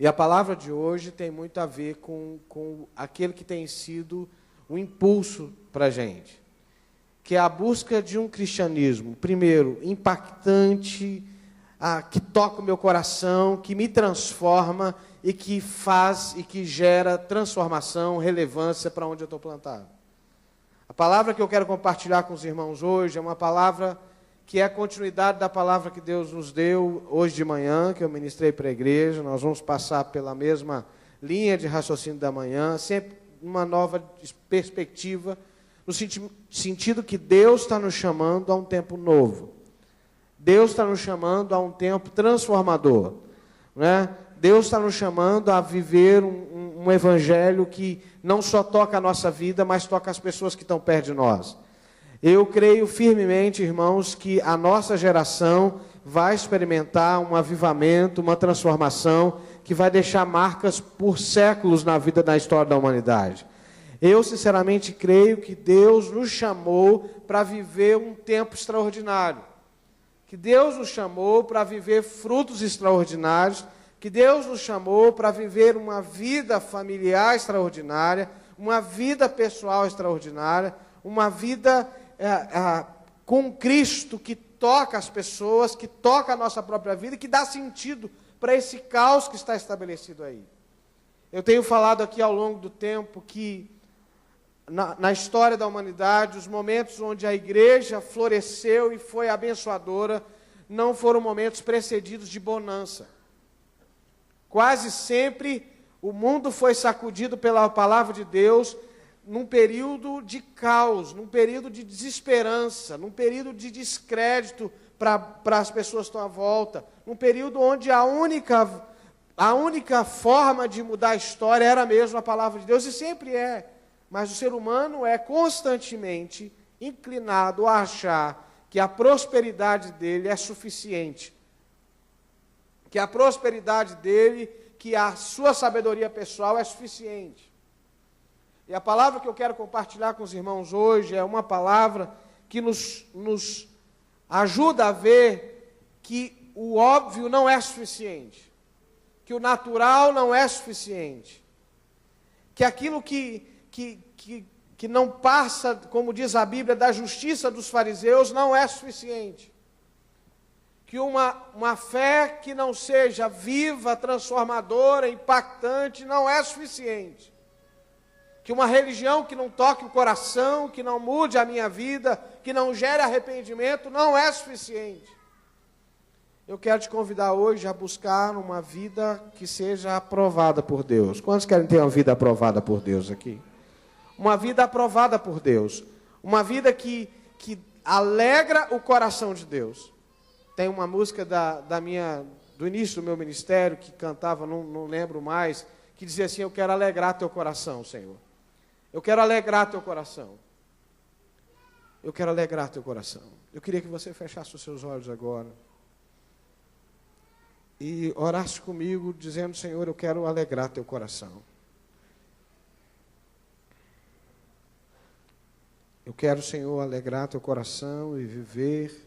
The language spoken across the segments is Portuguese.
E a palavra de hoje tem muito a ver com aquele que tem sido um impulso para a gente, que é a busca de um cristianismo, primeiro, impactante, que toca o meu coração, que me transforma e que faz e que gera transformação, relevância para onde eu estou plantado. A palavra que eu quero compartilhar com os irmãos hoje é uma palavra que é a continuidade da palavra que Deus nos deu hoje de manhã, que eu ministrei para a igreja. Nós vamos passar pela mesma linha de raciocínio da manhã, sempre uma nova perspectiva, no sentido que Deus está nos chamando a um tempo novo. Deus está nos chamando a um tempo transformador, né? Deus está nos chamando a viver um evangelho que não só toca a nossa vida, mas toca as pessoas que estão perto de nós. Eu creio firmemente, irmãos, que a nossa geração vai experimentar um avivamento, uma transformação que vai deixar marcas por séculos na vida, na história da humanidade. Eu, sinceramente, creio que Deus nos chamou para viver um tempo extraordinário. Que Deus nos chamou para viver frutos extraordinários, que Deus nos chamou para viver uma vida familiar extraordinária, uma vida pessoal extraordinária, uma vida com Cristo que toca as pessoas, que toca a nossa própria vida e que dá sentido para esse caos que está estabelecido aí. Eu tenho falado aqui ao longo do tempo que na história da humanidade, os momentos onde a igreja floresceu e foi abençoadora, não foram momentos precedidos de bonança. Quase sempre o mundo foi sacudido pela palavra de Deus num período de caos, num período de desesperança, num período de descrédito para as pessoas que estão à volta, num período onde a única forma de mudar a história era mesmo a palavra de Deus, e sempre é. Mas o ser humano é constantemente inclinado a achar que a prosperidade dele é suficiente, que a prosperidade dele, que a sua sabedoria pessoal é suficiente. E a palavra que eu quero compartilhar com os irmãos hoje é uma palavra que nos ajuda a ver que o óbvio não é suficiente, que o natural não é suficiente, que aquilo que não passa, como diz a Bíblia, da justiça dos fariseus não é suficiente. Que uma fé que não seja viva, transformadora, impactante, não é suficiente. Que uma religião que não toque o coração, que não mude a minha vida, que não gere arrependimento, não é suficiente. Eu quero te convidar hoje a buscar uma vida que seja aprovada por Deus. Quantos querem ter uma vida aprovada por Deus aqui? Uma vida aprovada por Deus. Uma vida que alegra o coração de Deus. Tem uma música do início do meu ministério, que cantava, não lembro mais, que dizia assim: eu quero alegrar teu coração, Senhor. Eu quero alegrar teu coração. Eu quero alegrar teu coração. Eu queria que você fechasse os seus olhos agora e orasse comigo, dizendo: Senhor, eu quero alegrar teu coração. Eu quero, Senhor, alegrar teu coração e viver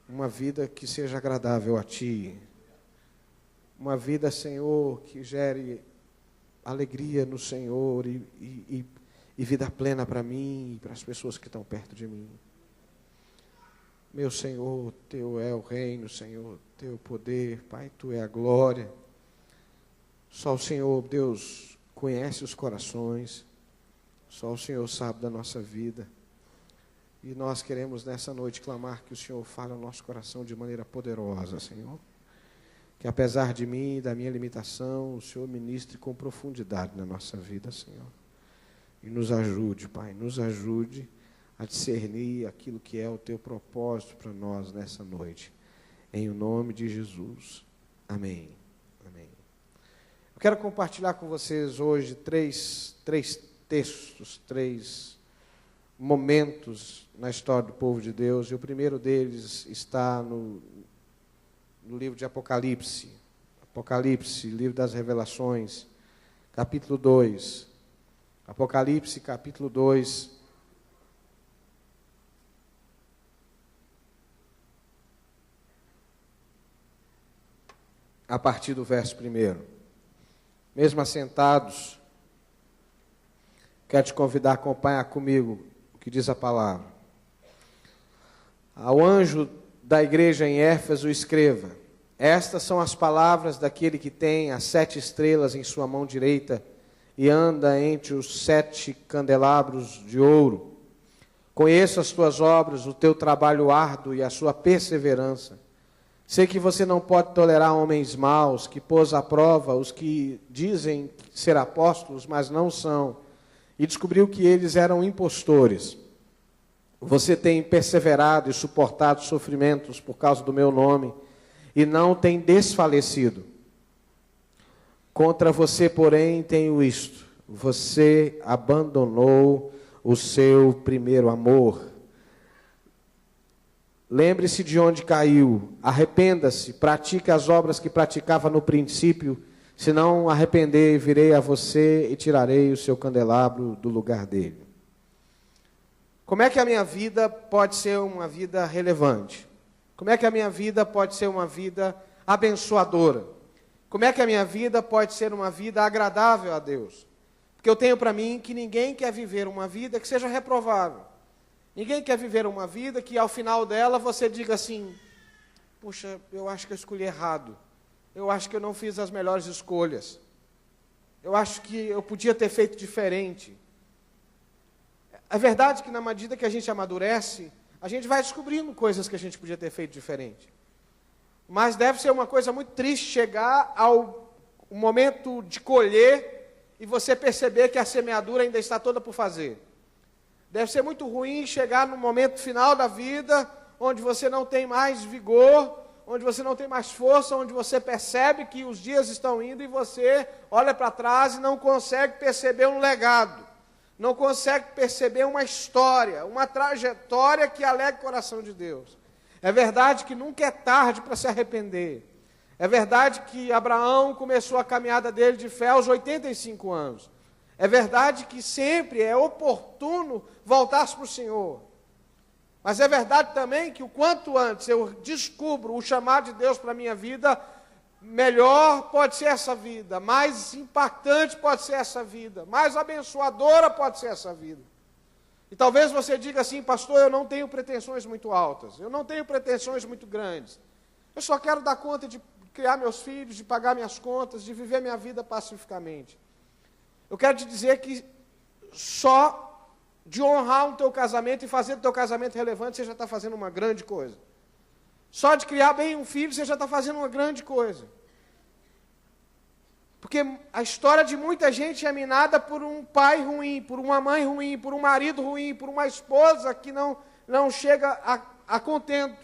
uma vida que seja agradável a Ti. Uma vida, Senhor, que gere alegria no Senhor e vida plena para mim e para as pessoas que estão perto de mim. Meu Senhor, Teu é o reino, Senhor, Teu poder, Pai, Tu é a glória. Só o Senhor, Deus, conhece os corações, só o Senhor sabe da nossa vida. E nós queremos nessa noite clamar que o Senhor fale ao nosso coração de maneira poderosa, Senhor. Que apesar de mim e da minha limitação, o Senhor ministre com profundidade na nossa vida, Senhor. E nos ajude, Pai, nos ajude a discernir aquilo que é o Teu propósito para nós nessa noite. Em o nome de Jesus. Amém. Amém. Eu quero compartilhar com vocês hoje três textos, três momentos na história do povo de Deus. E o primeiro deles está no livro de Apocalipse. Apocalipse, livro das Revelações, capítulo 2. Apocalipse, capítulo 2. a partir do verso 1. Mesmo assentados, quero te convidar a acompanhar comigo o que diz a palavra. Ao anjo da igreja em Éfeso escreva: estas são as palavras daquele que tem as 7 estrelas em sua mão direita e anda entre os 7 candelabros de ouro. Conheço as tuas obras, o teu trabalho árduo e a sua perseverança. Sei que você não pode tolerar homens maus, que pôs à prova os que dizem ser apóstolos, mas não são, e descobriu que eles eram impostores. Você tem perseverado e suportado sofrimentos por causa do meu nome, e não tem desfalecido. Contra você, porém, tenho isto: você abandonou o seu primeiro amor. Lembre-se de onde caiu, arrependa-se, pratique as obras que praticava no princípio. Se não arrepender, virei a você e tirarei o seu candelabro do lugar dele. Como é que a minha vida pode ser uma vida relevante? Como é que a minha vida pode ser uma vida abençoadora? Como é que a minha vida pode ser uma vida agradável a Deus? Porque eu tenho para mim que ninguém quer viver uma vida que seja reprovável. Ninguém quer viver uma vida que ao final dela você diga assim: puxa, eu acho que eu escolhi errado. Eu acho que eu não fiz as melhores escolhas. Eu acho que eu podia ter feito diferente. É verdade que na medida que a gente amadurece, a gente vai descobrindo coisas que a gente podia ter feito diferente. Mas deve ser uma coisa muito triste chegar ao momento de colher e você perceber que a semeadura ainda está toda por fazer. Deve ser muito ruim chegar no momento final da vida, onde você não tem mais vigor, onde você não tem mais força, onde você percebe que os dias estão indo e você olha para trás e não consegue perceber um legado, não consegue perceber uma história, uma trajetória que alegre o coração de Deus. É verdade que nunca é tarde para se arrepender. É verdade que Abraão começou a caminhada dele de fé aos 85 anos. É verdade que sempre é oportuno voltar-se para o Senhor. Mas é verdade também que o quanto antes eu descubro o chamado de Deus para a minha vida, melhor pode ser essa vida, mais impactante pode ser essa vida, mais abençoadora pode ser essa vida. E talvez você diga assim: pastor, eu não tenho pretensões muito altas, eu não tenho pretensões muito grandes. Eu só quero dar conta de criar meus filhos, de pagar minhas contas, de viver minha vida pacificamente. Eu quero te dizer que só de honrar o teu casamento e fazer do teu casamento relevante, você já está fazendo uma grande coisa. Só de criar bem um filho, você já está fazendo uma grande coisa. Porque a história de muita gente é minada por um pai ruim, por uma mãe ruim, por um marido ruim, por uma esposa que não chega a contento.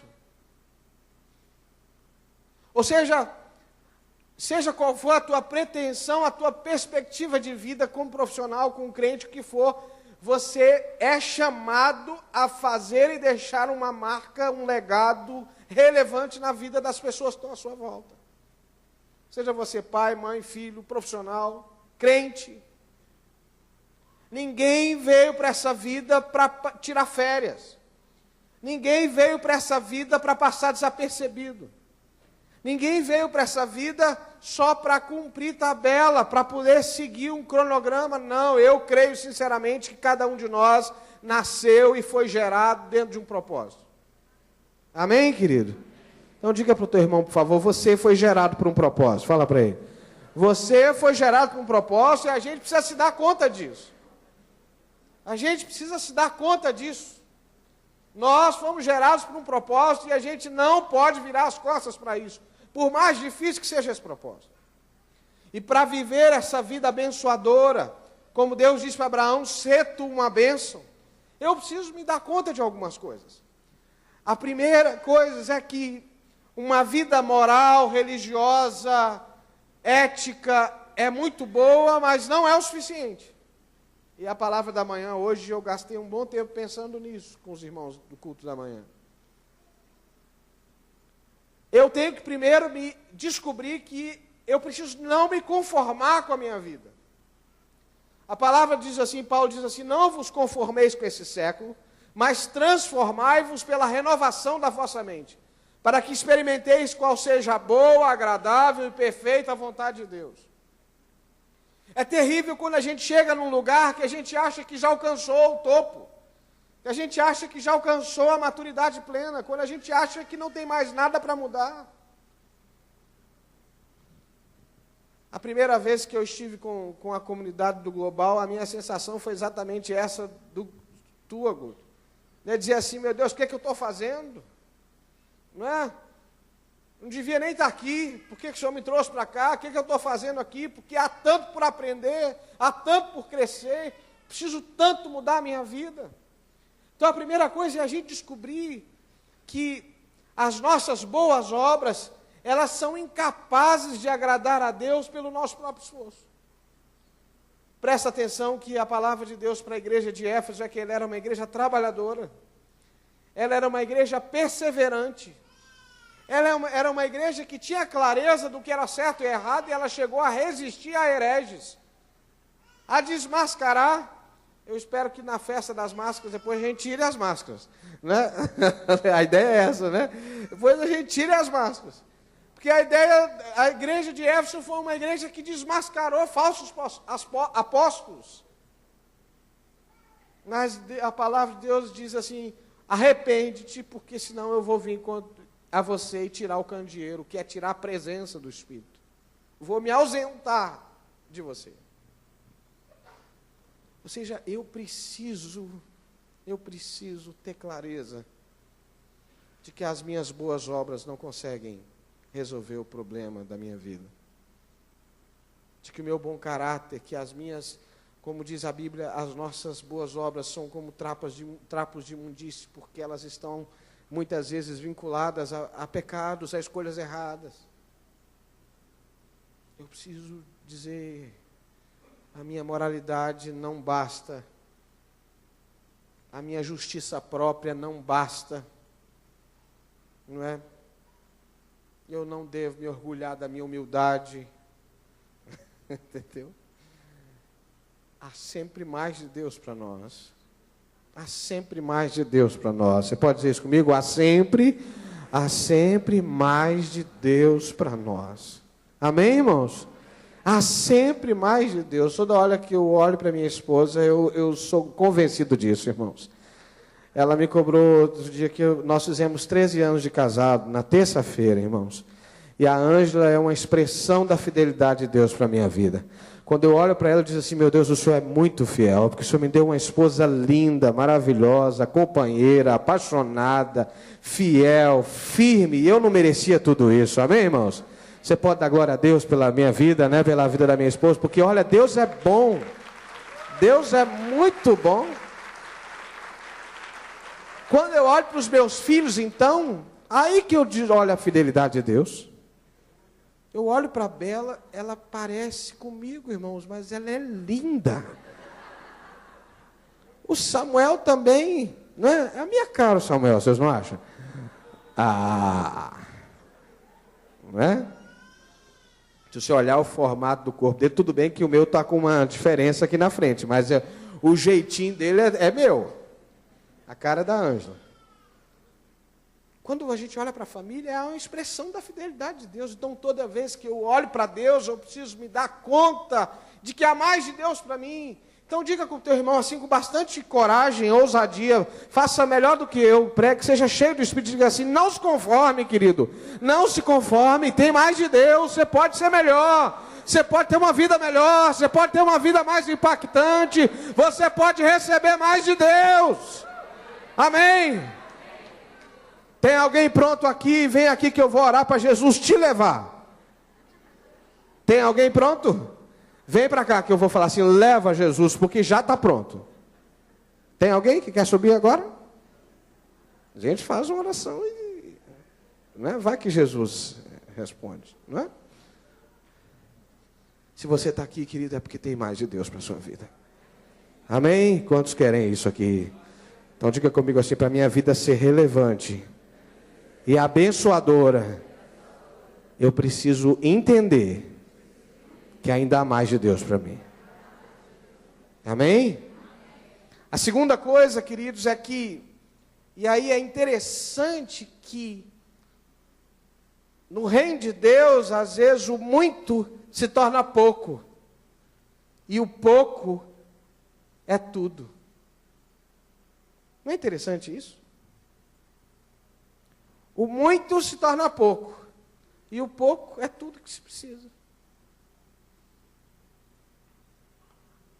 Ou seja, seja qual for a tua pretensão, a tua perspectiva de vida como profissional, como crente, o que for, você é chamado a fazer e deixar uma marca, um legado relevante na vida das pessoas que estão à sua volta. Seja você pai, mãe, filho, profissional, crente. Ninguém veio para essa vida para tirar férias. Ninguém veio para essa vida para passar desapercebido. Ninguém veio para essa vida só para cumprir tabela, para poder seguir um cronograma. Não, eu creio sinceramente que cada um de nós nasceu e foi gerado dentro de um propósito. Amém, querido? Então diga para o teu irmão, por favor: você foi gerado por um propósito. Fala para ele. Você foi gerado por um propósito e a gente precisa se dar conta disso. A gente precisa se dar conta disso. Nós fomos gerados por um propósito e a gente não pode virar as costas para isso, por mais difícil que seja esse propósito. E para viver essa vida abençoadora, como Deus disse para Abraão: ser tu uma bênção, eu preciso me dar conta de algumas coisas. A primeira coisa é que uma vida moral, religiosa, ética é muito boa, mas não é o suficiente. E a palavra da manhã, hoje eu gastei um bom tempo pensando nisso com os irmãos do culto da manhã. Eu tenho que primeiro me descobrir que eu preciso não me conformar com a minha vida. A palavra diz assim, Paulo diz assim: não vos conformeis com esse século, mas transformai-vos pela renovação da vossa mente, para que experimenteis qual seja a boa, agradável e perfeita vontade de Deus. É terrível quando a gente chega num lugar que a gente acha que já alcançou o topo, que a gente acha que já alcançou a maturidade plena, quando a gente acha que não tem mais nada para mudar. A primeira vez que eu estive com a comunidade do Global, a minha sensação foi exatamente essa tua, Guto. Dizer assim, meu Deus, o que é que eu estou fazendo? Não é? Não devia nem estar aqui. Por que o Senhor me trouxe para cá? O que é que eu estou fazendo aqui? Porque há tanto por aprender, há tanto por crescer, preciso tanto mudar a minha vida. Então a primeira coisa é a gente descobrir que as nossas boas obras, elas são incapazes de agradar a Deus pelo nosso próprio esforço. Presta atenção que a palavra de Deus para a igreja de Éfeso é que ela era uma igreja trabalhadora. Ela era uma igreja perseverante. Ela era uma igreja que tinha clareza do que era certo e errado, e ela chegou a resistir a hereges, a desmascarar. Eu espero que na festa das máscaras, depois a gente tire as máscaras, né? A ideia é essa, né? Depois a gente tire as máscaras. Porque a igreja de Éfeso foi uma igreja que desmascarou falsos apóstolos. Mas a palavra de Deus diz assim, arrepende-te, porque senão eu vou vir a você e tirar o candeeiro, que é tirar a presença do Espírito. Vou me ausentar de você. Ou seja, eu preciso ter clareza de que as minhas boas obras não conseguem resolver o problema da minha vida. De que o meu bom caráter, que as minhas, como diz a Bíblia, as nossas boas obras são como trapos de imundície, porque elas estão muitas vezes vinculadas a pecados, a escolhas erradas. Eu preciso dizer, a minha moralidade não basta, a minha justiça própria não basta, não é? Eu não devo me orgulhar da minha humildade, entendeu? Há sempre mais de Deus para nós. Há sempre mais de Deus para nós. Você pode dizer isso comigo? Há sempre mais de Deus para nós. Amém, irmãos? Há sempre mais de Deus. Toda hora que eu olho para minha esposa, eu sou convencido disso, irmãos. Ela me cobrou do dia que nós fizemos 13 anos de casado, na terça-feira, irmãos. E a Ângela é uma expressão da fidelidade de Deus para a minha vida. Quando eu olho para ela, eu digo assim, meu Deus, o Senhor é muito fiel, porque o Senhor me deu uma esposa linda, maravilhosa, companheira, apaixonada, fiel, firme, e eu não merecia tudo isso, amém, irmãos? Você pode dar glória a Deus pela minha vida, né, pela vida da minha esposa, porque olha, Deus é bom, Deus é muito bom. Quando eu olho para os meus filhos, então, aí que eu digo, olha a fidelidade de Deus. Eu olho para a Bela, ela parece comigo, irmãos, mas ela é linda. O Samuel também, né? É a minha cara, o Samuel, vocês não acham? Não é? Se você olhar o formato do corpo dele, tudo bem que o meu está com uma diferença aqui na frente, mas o jeitinho dele é meu. A cara da Ângela. Quando a gente olha para a família, é uma expressão da fidelidade de Deus. Então, toda vez que eu olho para Deus, eu preciso me dar conta de que há mais de Deus para mim. Então, diga com o teu irmão assim, com bastante coragem, ousadia, faça melhor do que eu, pregue, seja cheio do Espírito, diga assim, não se conforme, querido, não se conforme, tem mais de Deus, você pode ser melhor. Você pode ter uma vida melhor, você pode ter uma vida mais impactante, você pode receber mais de Deus. Amém? Tem alguém pronto aqui? Vem aqui que eu vou orar para Jesus te levar. Tem alguém pronto? Vem para cá que eu vou falar assim, leva Jesus, porque já está pronto. Tem alguém que quer subir agora? A gente faz uma oração e não é? Vai que Jesus responde, não é? Se você está aqui, querido, é porque tem mais de Deus para a sua vida. Amém? Quantos querem isso aqui? Então diga comigo assim, para a minha vida ser relevante e abençoadora, eu preciso entender que ainda há mais de Deus para mim. Amém? A segunda coisa, queridos, é que, e aí é interessante que No reino de Deus, às vezes, o muito se torna pouco. E o pouco é tudo. Não é interessante isso? O muito se torna pouco. E o pouco é tudo que se precisa.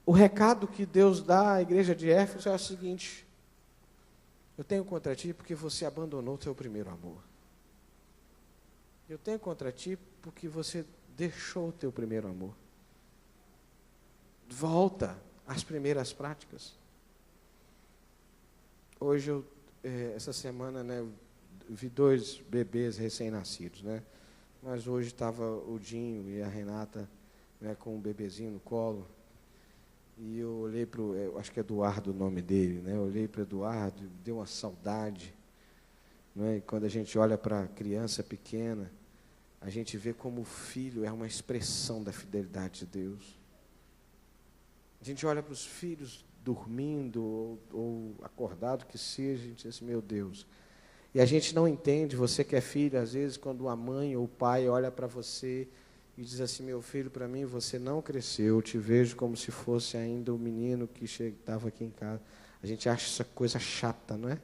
O recado que Deus dá à igreja de Éfeso é o seguinte: eu tenho contra ti porque você abandonou o seu primeiro amor. Eu tenho contra ti porque você deixou o teu primeiro amor. Volta às primeiras práticas. Hoje, essa semana, né, vi 2 bebês recém-nascidos, né? Mas hoje estava o Dinho e a Renata, né, com um bebezinho no colo. E eu olhei para o, acho que é Eduardo o nome dele, né? Eu olhei para o Eduardo, deu uma saudade. Não é? E quando a gente olha para a criança pequena, a gente vê como o filho é uma expressão da fidelidade de Deus. A gente olha para os filhos dormindo ou acordado que seja, a gente diz assim, meu Deus. E a gente não entende, você que é filho, às vezes, quando a mãe ou o pai olha para você e diz assim, meu filho, para mim você não cresceu, eu te vejo como se fosse ainda o menino que estava aqui em casa. A gente acha essa coisa chata, não é?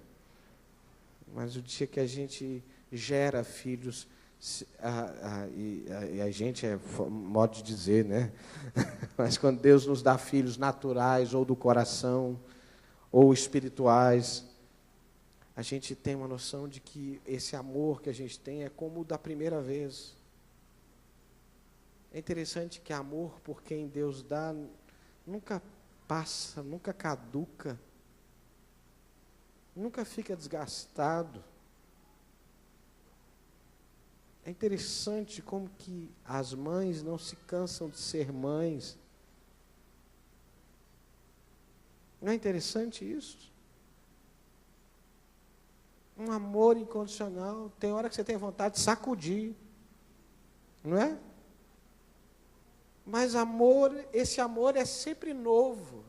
Mas o dia que a gente gera filhos, e a gente é modo de dizer, né? Mas quando Deus nos dá filhos naturais, ou do coração, ou espirituais, a gente tem uma noção de que esse amor que a gente tem é como o da primeira vez. É interessante que amor por quem Deus dá nunca passa, nunca caduca, nunca fica desgastado. É interessante como que as mães não se cansam de ser mães. Não é interessante isso? Um amor incondicional. Tem hora que você tem vontade de sacudir. Não é? Mas amor, esse amor é sempre novo.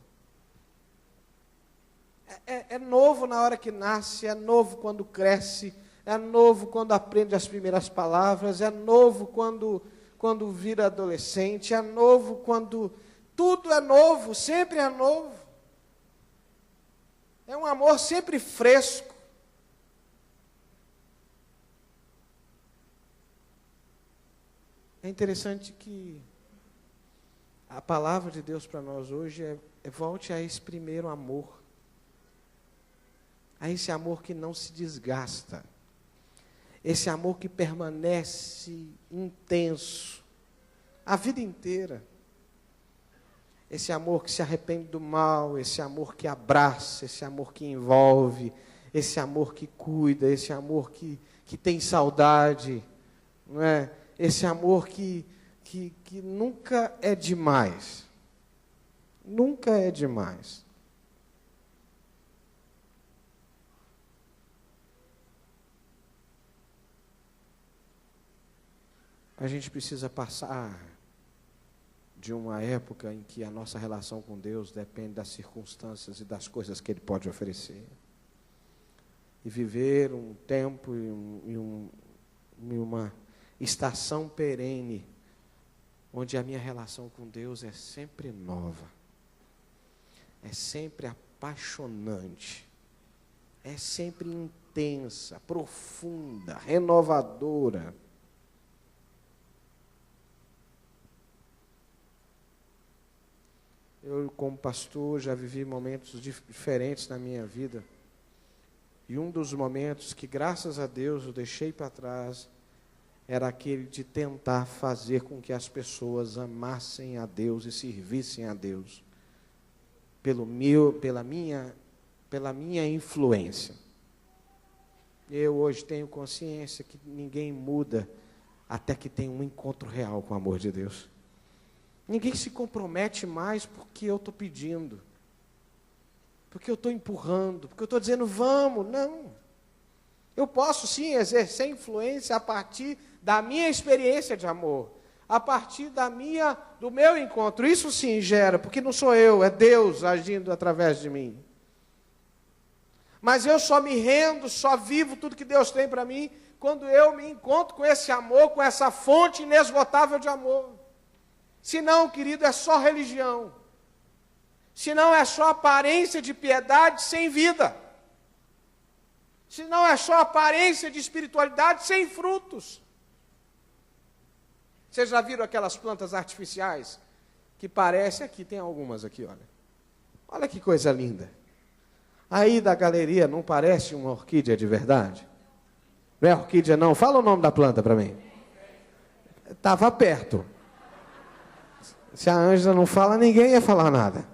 É novo na hora que nasce, é novo quando cresce, é novo quando aprende as primeiras palavras, é novo quando vira adolescente, é novo quando... Tudo é novo, sempre é novo. É um amor sempre fresco. É interessante que a palavra de Deus para nós hoje volte a esse primeiro amor. A esse amor que não se desgasta. Esse amor que permanece intenso a vida inteira. Esse amor que se arrepende do mal, esse amor que abraça, esse amor que envolve, esse amor que cuida, esse amor que tem saudade, não é? Esse amor que nunca é demais. Nunca é demais. A gente precisa passar de uma época em que a nossa relação com Deus depende das circunstâncias e das coisas que Ele pode oferecer. E viver um tempo e uma estação perene, onde a minha relação com Deus é sempre nova, é sempre apaixonante, é sempre intensa, profunda, renovadora. Eu, como pastor, já vivi momentos diferentes na minha vida. E um dos momentos que, graças a Deus, eu deixei para trás, era aquele de tentar fazer com que as pessoas amassem a Deus e servissem a Deus, pela minha influência. Eu hoje tenho consciência que ninguém muda até que tenha um encontro real com o amor de Deus. Ninguém se compromete mais porque eu estou pedindo, porque eu estou empurrando, porque eu estou dizendo vamos. Não. Eu posso sim exercer influência a partir da minha experiência de amor, a partir do meu encontro. Isso sim gera, porque não sou eu, é Deus agindo através de mim. Mas eu só me rendo, só vivo tudo que Deus tem para mim quando eu me encontro com esse amor, com essa fonte inesgotável de amor. Se não, querido, é só religião. Se não, é só aparência de piedade sem vida. Se não, é só aparência de espiritualidade sem frutos. Vocês já viram aquelas plantas artificiais que parecem, aqui tem algumas aqui, olha. Olha que coisa linda. Aí da galeria não parece uma orquídea de verdade? Não é orquídea não? Fala o nome da planta para mim. Estava perto. Se a Ângela não fala, ninguém ia falar nada.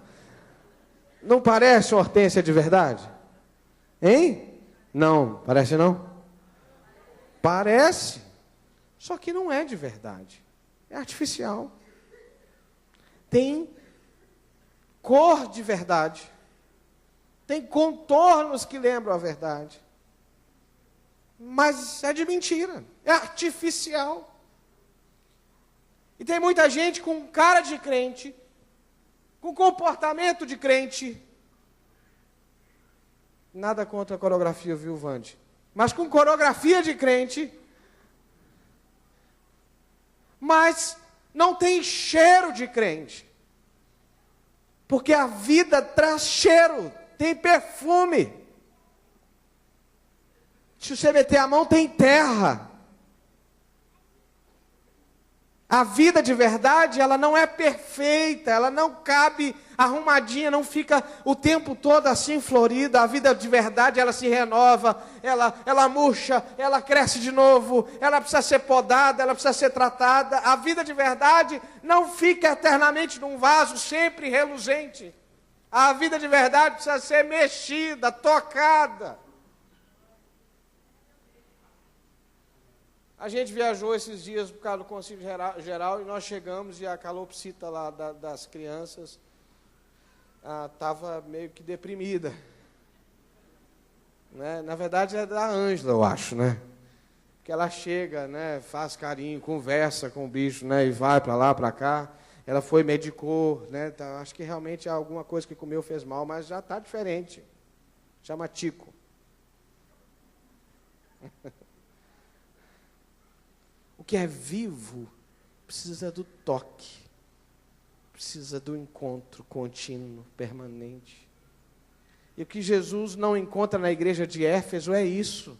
Não parece hortênsia de verdade? Hein? Não, parece não? Parece. Só que não é de verdade. É artificial. Tem cor de verdade. Tem contornos que lembram a verdade. Mas é de mentira. É artificial. E tem muita gente com cara de crente, com comportamento de crente. Nada contra a coreografia, viu, Vande? Mas com coreografia de crente. Mas não tem cheiro de crente. Porque a vida traz cheiro, tem perfume. Se você meter a mão, tem terra. A vida de verdade, ela não é perfeita, ela não cabe arrumadinha, não fica o tempo todo assim florida. A vida de verdade, ela se renova, ela murcha, ela cresce de novo, ela precisa ser podada, ela precisa ser tratada. A vida de verdade não fica eternamente num vaso sempre reluzente. A vida de verdade precisa ser mexida, tocada. A gente viajou esses dias por causa do Conselho Geral e nós chegamos e a calopsita lá das crianças estava meio que deprimida. Né? Na verdade é da Ângela, eu acho, né? Porque ela chega, né, faz carinho, conversa com o bicho, né, e vai para lá, para cá. Ela foi, medicou, né? Tá, acho que realmente alguma coisa que comeu fez mal, mas já está diferente. Chama Tico. O que é vivo precisa do toque, precisa do encontro contínuo, permanente. E o que Jesus não encontra na igreja de Éfeso é isso.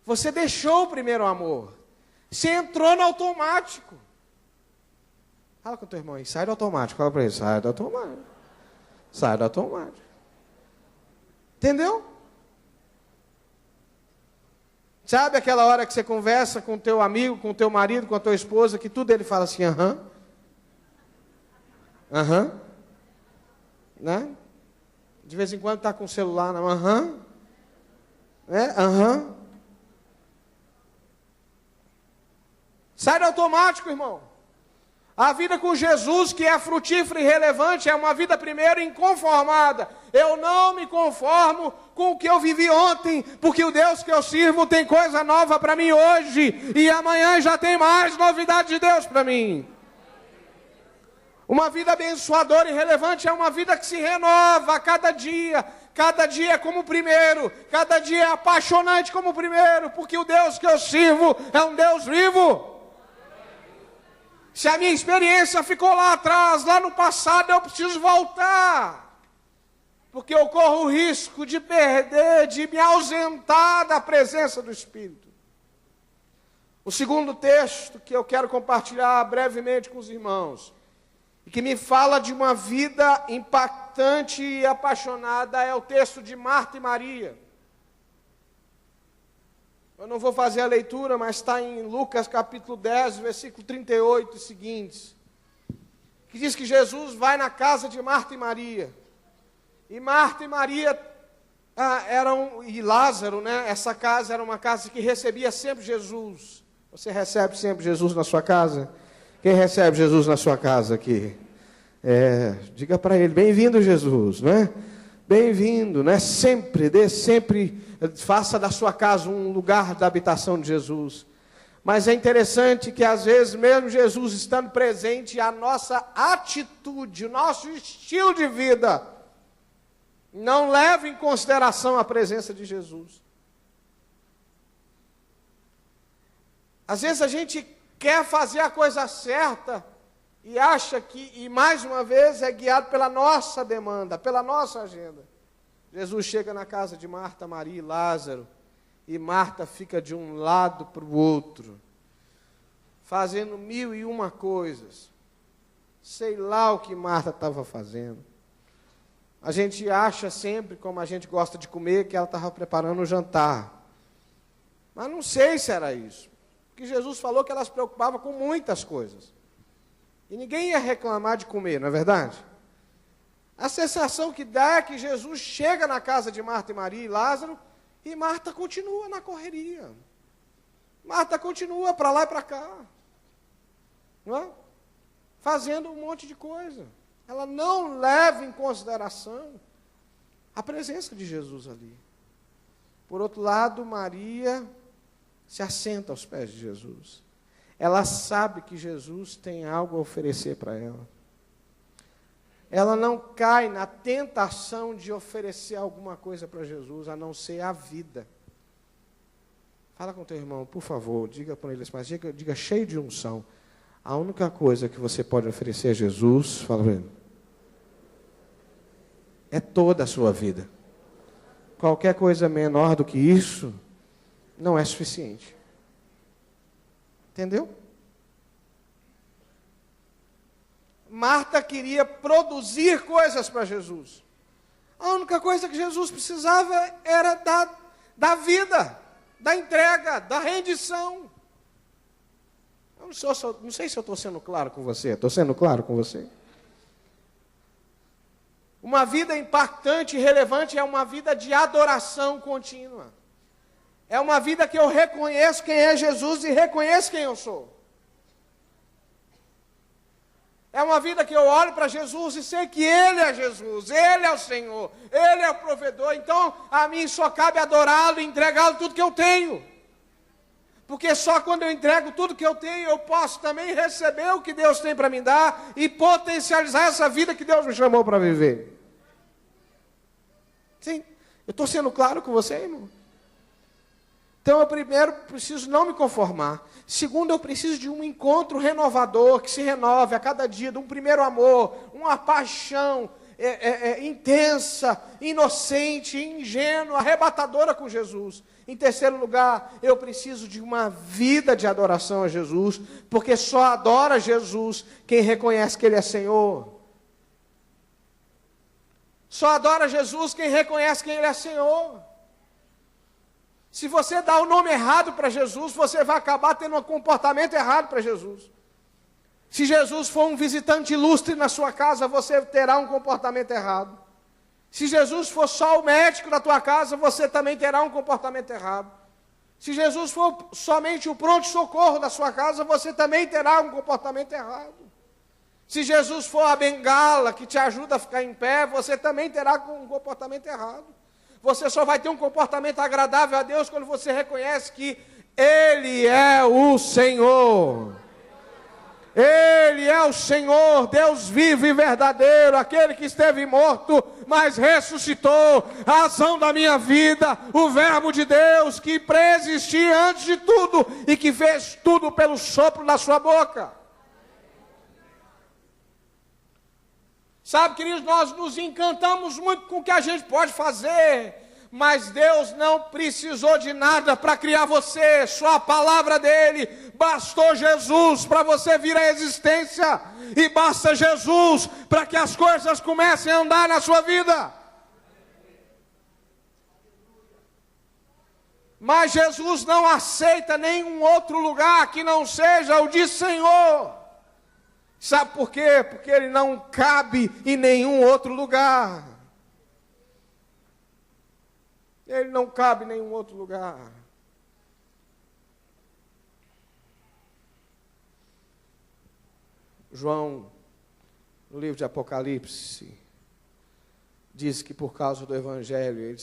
Você deixou o primeiro amor, você entrou no automático. Fala com o teu irmão aí, sai do automático, fala para ele, sai do automático. Sai do automático. Entendeu? Sabe aquela hora que você conversa com o teu amigo, com o teu marido, com a tua esposa, que tudo ele fala assim, aham. Aham. Né? De vez em quando está com o celular, não, aham. Aham. Sai do automático, irmão. A vida com Jesus, que é frutífera e relevante, é uma vida primeiro inconformada. Eu não me conformo com o que eu vivi ontem, porque o Deus que eu sirvo tem coisa nova para mim hoje, e amanhã já tem mais novidade de Deus para mim. Uma vida abençoadora e relevante é uma vida que se renova a cada dia é como o primeiro, cada dia é apaixonante como o primeiro, porque o Deus que eu sirvo é um Deus vivo. Se a minha experiência ficou lá atrás, lá no passado, eu preciso voltar. Porque eu corro o risco de perder, de me ausentar da presença do Espírito. O segundo texto que eu quero compartilhar brevemente com os irmãos, e que me fala de uma vida impactante e apaixonada, é o texto de Marta e Maria. Eu não vou fazer a leitura, mas está em Lucas capítulo 10, versículo 38 e seguintes, que diz que Jesus vai na casa de Marta e Maria. E Marta e Maria e Lázaro, né? Essa casa era uma casa que recebia sempre Jesus. Você recebe sempre Jesus na sua casa? Quem recebe Jesus na sua casa aqui? Diga para ele, bem-vindo Jesus, né? Bem-vindo, né? Sempre, faça da sua casa um lugar da habitação de Jesus. Mas é interessante que às vezes, mesmo Jesus estando presente, a nossa atitude, o nosso estilo de vida Não leva em consideração a presença de Jesus. Às vezes a gente quer fazer a coisa certa e acha que, e mais uma vez, é guiado pela nossa demanda, pela nossa agenda. Jesus chega na casa de Marta, Maria e Lázaro, e Marta fica de um lado para o outro, fazendo 1001 coisas. Sei lá o que Marta estava fazendo. A gente acha sempre, como a gente gosta de comer, que ela estava preparando o jantar. Mas não sei se era isso. Porque Jesus falou que ela se preocupava com muitas coisas. E ninguém ia reclamar de comer, não é verdade? A sensação que dá é que Jesus chega na casa de Marta e Maria e Lázaro, e Marta continua na correria. Marta continua para lá e para cá. Não é? Fazendo um monte de coisa. Ela não leva em consideração a presença de Jesus ali. Por outro lado, Maria se assenta aos pés de Jesus. Ela sabe que Jesus tem algo a oferecer para ela. Ela não cai na tentação de oferecer alguma coisa para Jesus, a não ser a vida. Fala com teu irmão, por favor, diga para ele, mas diga cheio de unção. A única coisa que você pode oferecer a Jesus, fala para ele, é toda a sua vida. Qualquer coisa menor do que isso não é suficiente. Entendeu? Marta queria produzir coisas para Jesus. A única coisa que Jesus precisava era da vida, da entrega, da rendição. Eu não sei se eu estou sendo claro com você. Estou sendo claro com você? Uma vida impactante e relevante é uma vida de adoração contínua. É uma vida que eu reconheço quem é Jesus e reconheço quem eu sou. É uma vida que eu olho para Jesus e sei que Ele é Jesus, Ele é o Senhor, Ele é o provedor. Então, a mim só cabe adorá-lo e entregá-lo tudo que eu tenho. Porque só quando eu entrego tudo que eu tenho, eu posso também receber o que Deus tem para me dar e potencializar essa vida que Deus me chamou para viver. Sim, eu estou sendo claro com você, irmão? Então, eu primeiro preciso não me conformar. Segundo, eu preciso de um encontro renovador, que se renove a cada dia, de um primeiro amor, uma paixão intensa, inocente, ingênua, arrebatadora com Jesus. Em terceiro lugar, eu preciso de uma vida de adoração a Jesus, porque só adora Jesus quem reconhece que Ele é Senhor. Só adora Jesus quem reconhece que Ele é Senhor. Se você dá o nome errado para Jesus, você vai acabar tendo um comportamento errado para Jesus. Se Jesus for um visitante ilustre na sua casa, você terá um comportamento errado. Se Jesus for só o médico da tua casa, você também terá um comportamento errado. Se Jesus for somente o pronto-socorro da sua casa, você também terá um comportamento errado. Se Jesus for a bengala que te ajuda a ficar em pé, você também terá um comportamento errado. Você só vai ter um comportamento agradável a Deus quando você reconhece que Ele é o Senhor. Ele é o Senhor, Deus vivo e verdadeiro, aquele que esteve morto, mas ressuscitou, a razão da minha vida, o verbo de Deus que preexistia antes de tudo e que fez tudo pelo sopro da sua boca. Sabe, queridos, nós nos encantamos muito com o que a gente pode fazer, mas Deus não precisou de nada para criar você, só a palavra dEle, bastou Jesus para você vir à existência, e basta Jesus para que as coisas comecem a andar na sua vida. Mas Jesus não aceita nenhum outro lugar que não seja o de Senhor. Sabe por quê? Porque Ele não cabe em nenhum outro lugar. Ele não cabe em nenhum outro lugar. João, no livro de Apocalipse, diz que por causa do Evangelho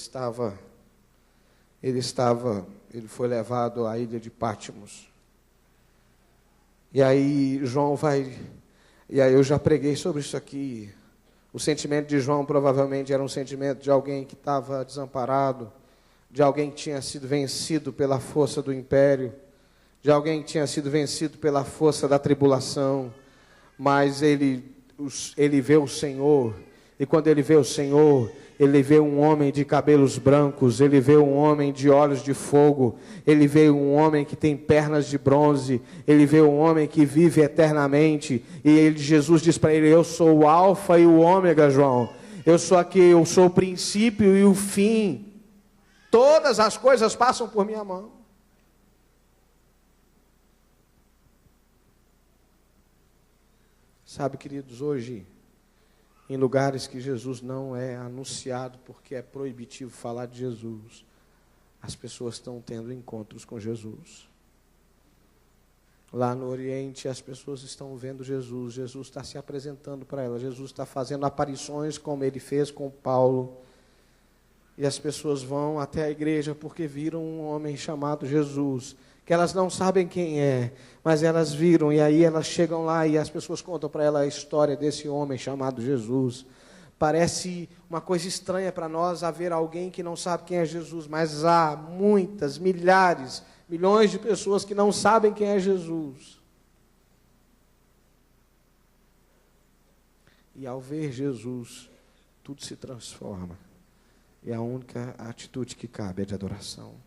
ele foi levado à ilha de Patmos. E aí João vai... E aí eu já preguei sobre isso aqui. O sentimento de João provavelmente era um sentimento de alguém que estava desamparado, de alguém que tinha sido vencido pela força do império, de alguém que tinha sido vencido pela força da tribulação, mas ele vê o Senhor, e quando ele vê o Senhor, ele vê um homem de cabelos brancos, ele vê um homem de olhos de fogo, ele vê um homem que tem pernas de bronze, ele vê um homem que vive eternamente, e Jesus diz para ele: eu sou o alfa e o ômega, João, eu sou o princípio e o fim, todas as coisas passam por minha mão. Sabe, queridos, hoje, em lugares que Jesus não é anunciado, porque é proibitivo falar de Jesus, as pessoas estão tendo encontros com Jesus. Lá no Oriente, as pessoas estão vendo Jesus, Jesus está se apresentando para elas, Jesus está fazendo aparições como ele fez com Paulo, e as pessoas vão até a igreja porque viram um homem chamado Jesus, que elas não sabem quem é, mas elas viram, e aí elas chegam lá e as pessoas contam para elas a história desse homem chamado Jesus. Parece uma coisa estranha para nós haver alguém que não sabe quem é Jesus, mas há muitas, milhares, milhões de pessoas que não sabem quem é Jesus. E ao ver Jesus, tudo se transforma. E a única atitude que cabe é de adoração.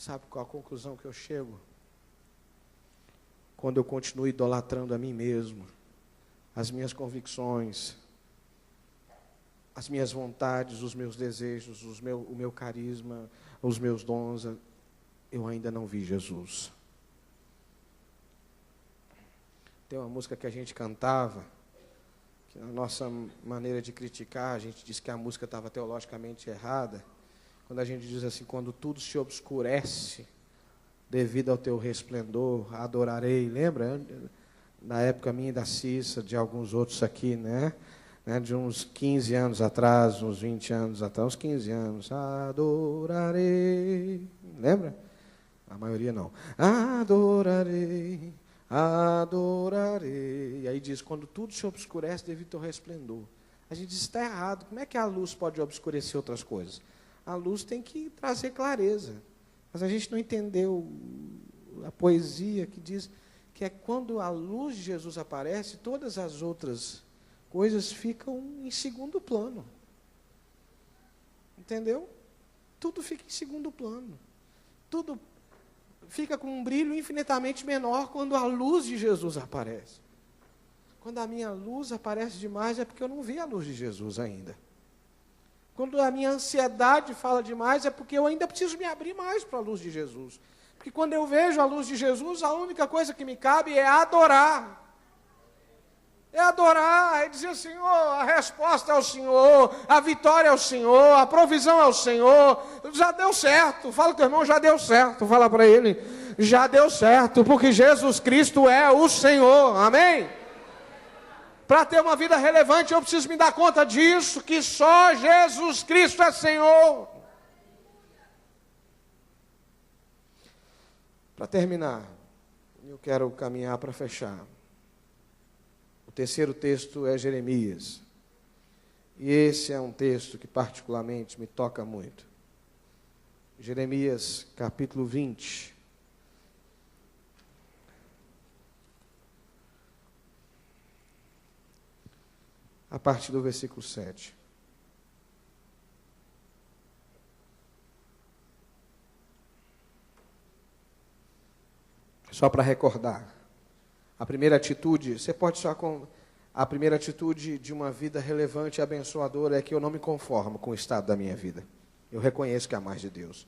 Sabe qual a conclusão que eu chego? Quando eu continuo idolatrando a mim mesmo, as minhas convicções, as minhas vontades, os meus desejos, o meu carisma, os meus dons, eu ainda não vi Jesus. Tem uma música que a gente cantava, que na nossa maneira de criticar, a gente disse que a música estava teologicamente errada, quando a gente diz assim: quando tudo se obscurece devido ao teu resplendor, adorarei. Lembra? Na época minha e da Cissa, de alguns outros aqui, né? De uns 15 anos atrás, uns 20 anos atrás, uns 15 anos. Adorarei. Lembra? A maioria não. Adorarei, adorarei. E aí diz: quando tudo se obscurece devido ao teu resplendor. A gente diz: está errado. Como é que a luz pode obscurecer outras coisas? A luz tem que trazer clareza. Mas a gente não entendeu a poesia que diz que é quando a luz de Jesus aparece, todas as outras coisas ficam em segundo plano. Entendeu? Tudo fica em segundo plano. Tudo fica com um brilho infinitamente menor quando a luz de Jesus aparece. Quando a minha luz aparece demais, é porque eu não vi a luz de Jesus ainda. Quando a minha ansiedade fala demais, é porque eu ainda preciso me abrir mais para a luz de Jesus. Porque quando eu vejo a luz de Jesus, a única coisa que me cabe é adorar. É adorar, é dizer: Senhor, a resposta é o Senhor, a vitória é o Senhor, a provisão é o Senhor. Já deu certo. Fala com o teu irmão: já deu certo. Fala para ele: já deu certo, porque Jesus Cristo é o Senhor. Amém? Para ter uma vida relevante, eu preciso me dar conta disso, que só Jesus Cristo é Senhor. Para terminar, eu quero caminhar para fechar. O terceiro texto é Jeremias. E esse é um texto que particularmente me toca muito. Jeremias, capítulo 20. A partir do versículo 7. Só para recordar, a primeira atitude, você pode só com a primeira atitude de uma vida relevante e abençoadora é que eu não me conformo com o estado da minha vida. Eu reconheço que há mais de Deus.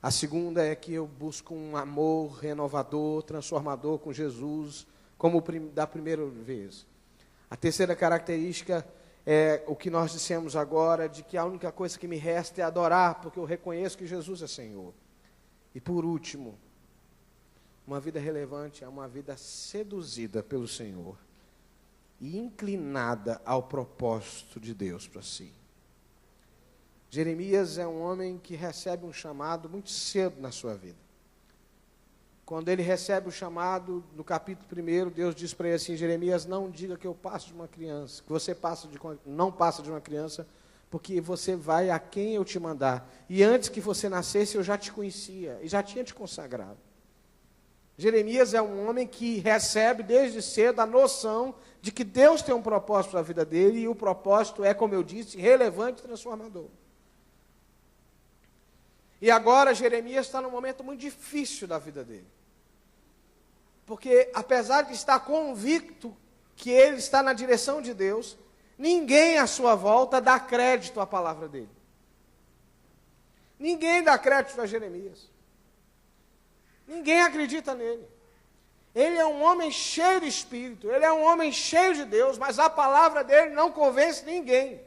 A segunda é que eu busco um amor renovador, transformador com Jesus, como da primeira vez. A terceira característica é o que nós dissemos agora, de que a única coisa que me resta é adorar, porque eu reconheço que Jesus é Senhor. E por último, uma vida relevante é uma vida seduzida pelo Senhor e inclinada ao propósito de Deus para si. Jeremias é um homem que recebe um chamado muito cedo na sua vida. quando ele recebe o chamado, no capítulo 1, Deus diz para ele assim: Jeremias, não diga que eu passo de uma criança, que você não passa de uma criança, porque você vai a quem eu te mandar. E antes que você nascesse, eu já te conhecia, e já tinha te consagrado. Jeremias é um homem que recebe desde cedo a noção de que Deus tem um propósito para a vida dele, e o propósito é, como eu disse, relevante e transformador. E agora Jeremias está num momento muito difícil da vida dele. Porque, apesar de estar convicto que ele está na direção de Deus, ninguém à sua volta dá crédito à palavra dele. Ninguém dá crédito a Jeremias. Ninguém acredita nele. Ele é um homem cheio de Espírito, ele é um homem cheio de Deus, mas a palavra dele não convence ninguém.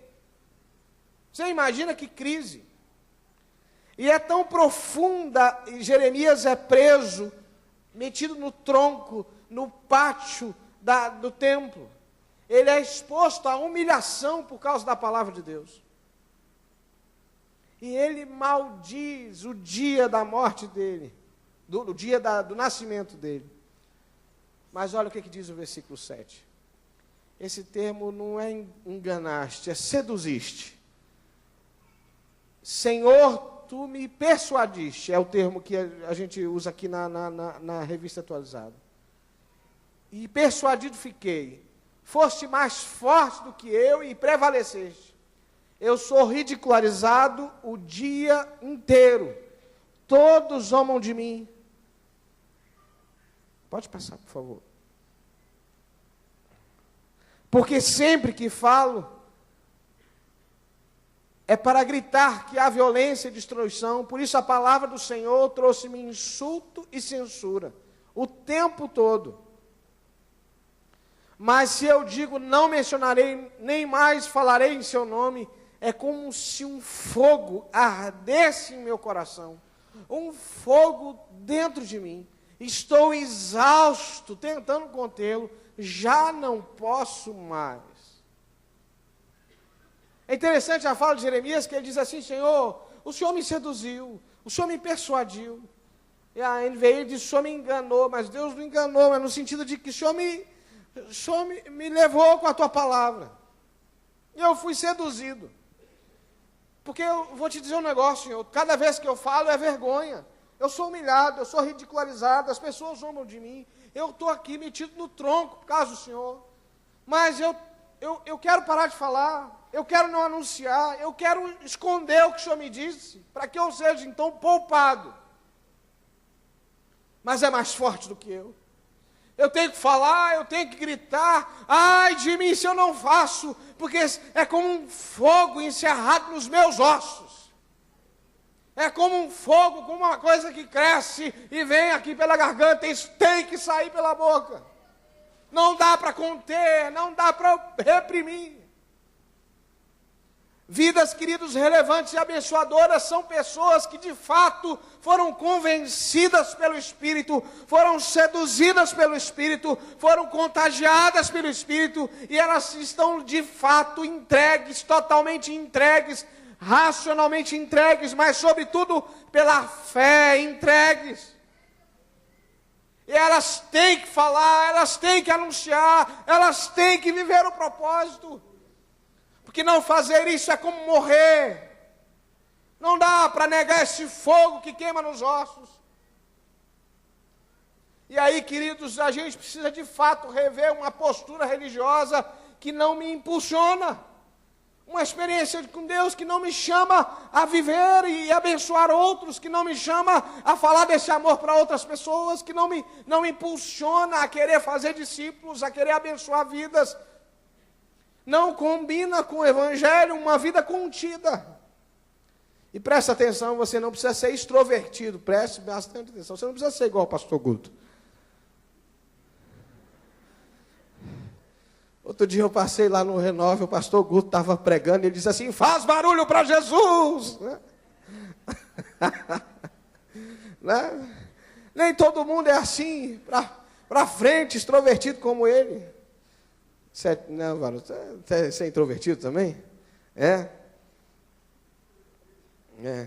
Você imagina que crise. E é tão profunda, e Jeremias é preso, metido no tronco, no pátio do templo. Ele é exposto à humilhação por causa da palavra de Deus. E ele maldiz o dia da morte dele, do dia do nascimento dele. Mas olha o que diz o versículo 7. Esse termo não é enganaste, é seduziste. Senhor, tu me persuadiste, é o termo que a gente usa aqui na revista atualizada. E persuadido fiquei. Foste mais forte do que eu e prevaleceste. Eu sou ridicularizado o dia inteiro. Todos zombam de mim. Pode passar, por favor. Porque sempre que falo, é para gritar que há violência e destruição. Por isso a palavra do Senhor trouxe-me insulto e censura, o tempo todo. Mas se eu digo, não mencionarei, nem mais falarei em seu nome, é como se um fogo ardesse em meu coração, um fogo dentro de mim. Estou exausto, tentando contê-lo, já não posso mais. É interessante a fala de Jeremias, que ele diz assim: Senhor, o Senhor me seduziu, o Senhor me persuadiu. E a NVI diz: o Senhor me enganou, mas Deus não enganou, mas no sentido de que o Senhor me levou com a tua palavra. E eu fui seduzido. Porque eu vou te dizer um negócio, Senhor, cada vez que eu falo é vergonha. Eu sou humilhado, eu sou ridicularizado, as pessoas zombam de mim. Eu estou aqui metido no tronco por causa do Senhor. Mas eu quero parar de falar, eu quero não anunciar, eu quero esconder o que o Senhor me disse, para que eu seja então poupado. Mas é mais forte do que eu. Eu tenho que falar, eu tenho que gritar, ai de mim se eu não faço, porque é como um fogo encerrado nos meus ossos. É como um fogo, como uma coisa que cresce e vem aqui pela garganta, isso tem que sair pela boca. Não dá para conter, não dá para reprimir. Vidas, queridos, relevantes e abençoadoras são pessoas que de fato foram convencidas pelo Espírito, foram seduzidas pelo Espírito, foram contagiadas pelo Espírito, e elas estão de fato entregues, totalmente entregues, racionalmente entregues, mas sobretudo pela fé entregues. E elas têm que falar, elas têm que anunciar, elas têm que viver o propósito. Porque não fazer isso é como morrer. Não dá para negar esse fogo que queima nos ossos. E aí, queridos, a gente precisa de fato rever uma postura religiosa que não me impulsiona. Uma experiência com Deus que não me chama a viver e abençoar outros, que não me chama a falar desse amor para outras pessoas, que não me impulsiona a querer fazer discípulos, a querer abençoar vidas. Não combina com o Evangelho uma vida contida. E presta atenção, você não precisa ser extrovertido, preste bastante atenção, você não precisa ser igual ao pastor Guto. Outro dia eu passei lá no Renove, o pastor Guto estava pregando, e ele disse assim: faz barulho para Jesus! Né? Nem todo mundo é assim, para frente, extrovertido como ele. Não, Varão, você é introvertido também? É?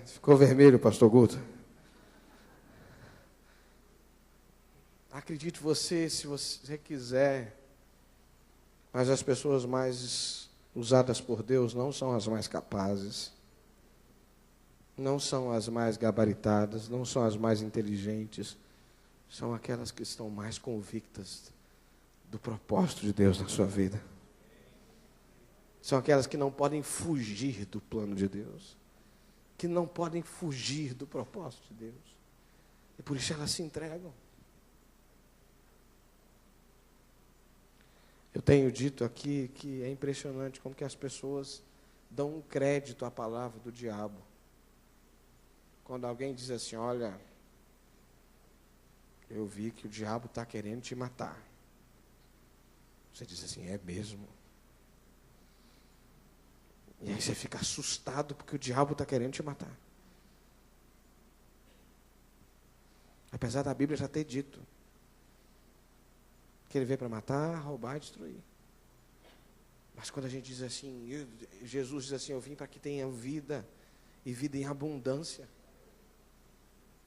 Ficou vermelho, pastor Guto. Acredite você, se você quiser, mas as pessoas mais usadas por Deus não são as mais capazes, não são as mais gabaritadas, não são as mais inteligentes, são aquelas que estão mais convictas do propósito de Deus na sua vida. São aquelas que não podem fugir do plano de Deus, que não podem fugir do propósito de Deus. E por isso elas se entregam. Eu tenho dito aqui que é impressionante como que as pessoas dão um crédito à palavra do diabo. Quando alguém diz assim, olha, eu vi que o diabo está querendo te matar. Você diz assim, é mesmo? E aí você fica assustado porque o diabo está querendo te matar. Apesar da Bíblia já ter dito que ele veio para matar, roubar e destruir. Mas quando a gente diz assim, Jesus diz assim, eu vim para que tenha vida e vida em abundância.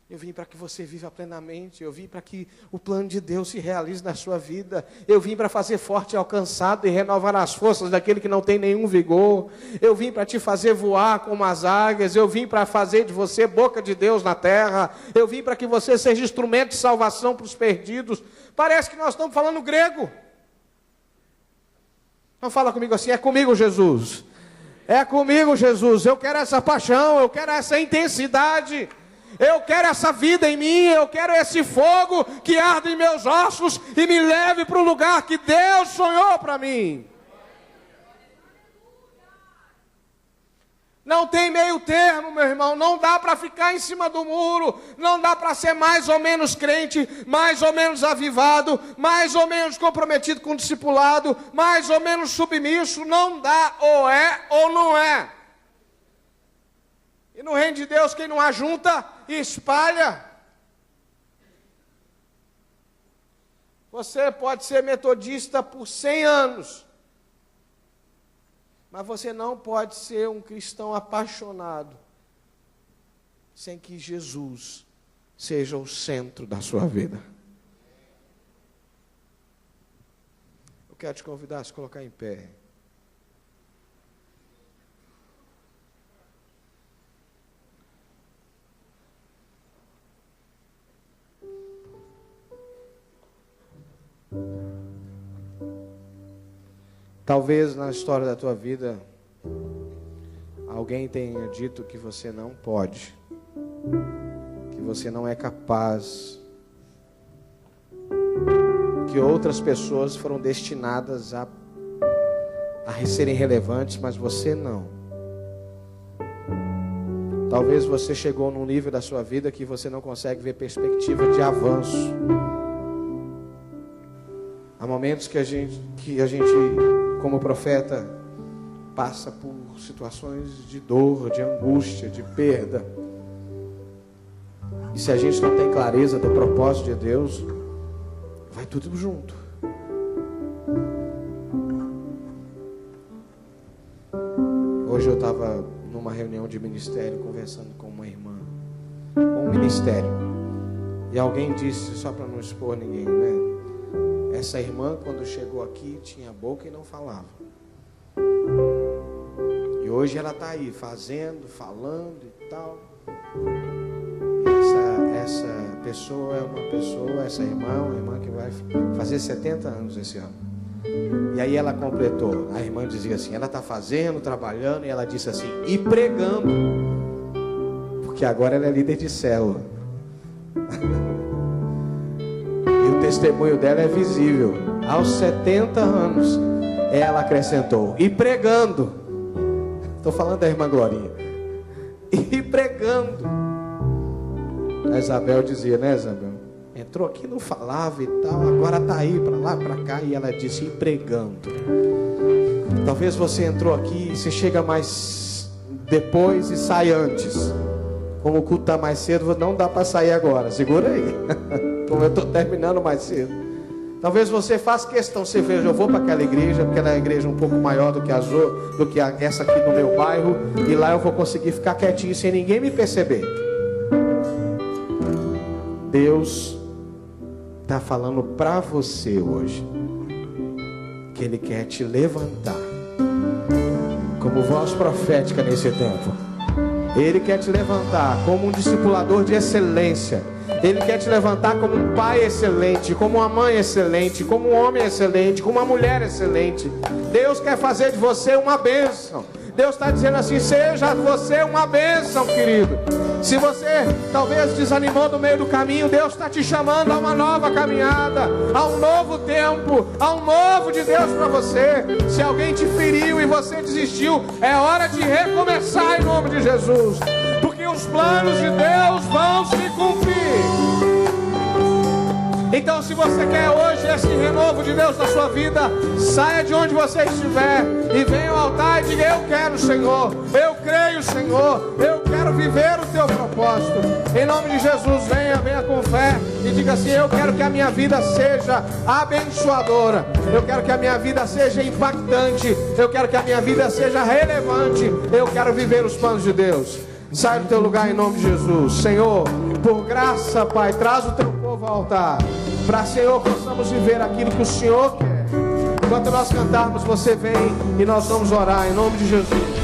Eu vim para que você viva plenamente. Eu vim para que o plano de Deus se realize na sua vida. Eu vim para fazer forte e alcançado e renovar as forças daquele que não tem nenhum vigor. Eu vim para te fazer voar como as águias. Eu vim para fazer de você boca de Deus na terra. Eu vim para que você seja instrumento de salvação para os perdidos. Parece que nós estamos falando grego. Então fala comigo assim, é comigo, Jesus. É comigo, Jesus. Eu quero essa paixão, eu quero essa intensidade. Eu quero essa vida em mim, eu quero esse fogo que arde em meus ossos e me leve para o lugar que Deus sonhou para mim. Não tem meio termo, meu irmão, não dá para ficar em cima do muro, não dá para ser mais ou menos crente, mais ou menos avivado, mais ou menos comprometido com o discipulado, mais ou menos submisso, não dá, ou é ou não é. E no reino de Deus, quem não ajunta, espalha. Você pode ser metodista por 100 anos, mas você não pode ser um cristão apaixonado sem que Jesus seja o centro da sua vida. Eu quero te convidar a se colocar em pé. Talvez na história da tua vida alguém tenha dito que você não pode, que você não é capaz, que outras pessoas foram destinadas a serem relevantes, mas você não. Talvez você chegou num nível da sua vida que você não consegue ver perspectiva de avanço. Há momentos que a gente, como profeta, passa por situações de dor, de angústia, de perda. E se a gente não tem clareza do propósito de Deus, vai tudo junto. Hoje eu estava numa reunião de ministério, conversando com uma irmã, com um ministério. E alguém disse, só para não expor ninguém, né? Essa irmã, quando chegou aqui, tinha boca e não falava. E hoje ela está aí, fazendo, falando e tal. Essa pessoa é uma pessoa, essa irmã é uma irmã que vai fazer 70 anos esse ano. E aí ela completou, a irmã dizia assim, ela está fazendo, trabalhando, e ela disse assim, e pregando. Porque agora ela é líder de célula. O testemunho dela é visível. Aos 70 anos, ela acrescentou, e pregando. Estou falando da irmã Glorinha. E pregando. A Isabel dizia, né, Isabel? Entrou aqui, não falava e tal, agora está aí, para lá, para cá. E ela disse, e pregando. Talvez você entrou aqui, você chega mais depois e sai antes. Como o culto está mais cedo, não dá para sair agora. Segura aí. Como eu estou terminando mais cedo. Talvez você faça questão, você veja, eu vou para aquela igreja, porque ela é uma igreja um pouco maior do que essa aqui no meu bairro, e lá eu vou conseguir ficar quietinho sem ninguém me perceber. Deus está falando para você hoje que Ele quer te levantar como voz profética nesse tempo. Ele quer te levantar como um discipulador de excelência. Ele quer te levantar como um pai excelente, como uma mãe excelente, como um homem excelente, como uma mulher excelente. Deus quer fazer de você uma bênção. Deus está dizendo assim: seja você uma bênção, querido. Se você talvez desanimou no meio do caminho, Deus está te chamando a uma nova caminhada, a um novo tempo, a um novo de Deus para você. Se alguém te feriu e você desistiu, é hora de recomeçar em nome de Jesus, porque os planos de Deus vão se cumprir. Então, se você quer hoje esse renovo de Deus na sua vida, saia de onde você estiver e venha ao altar e diga: eu quero, Senhor, eu creio, Senhor, eu quero viver o teu propósito. Em nome de Jesus, venha com fé e diga assim: eu quero que a minha vida seja abençoadora, eu quero que a minha vida seja impactante, eu quero que a minha vida seja relevante, eu quero viver os planos de Deus. Sai do teu lugar em nome de Jesus. Senhor, por graça, Pai, traz o teu povo ao altar, para, Senhor, possamos viver aquilo que o Senhor quer. Enquanto nós cantarmos, você vem e nós vamos orar em nome de Jesus.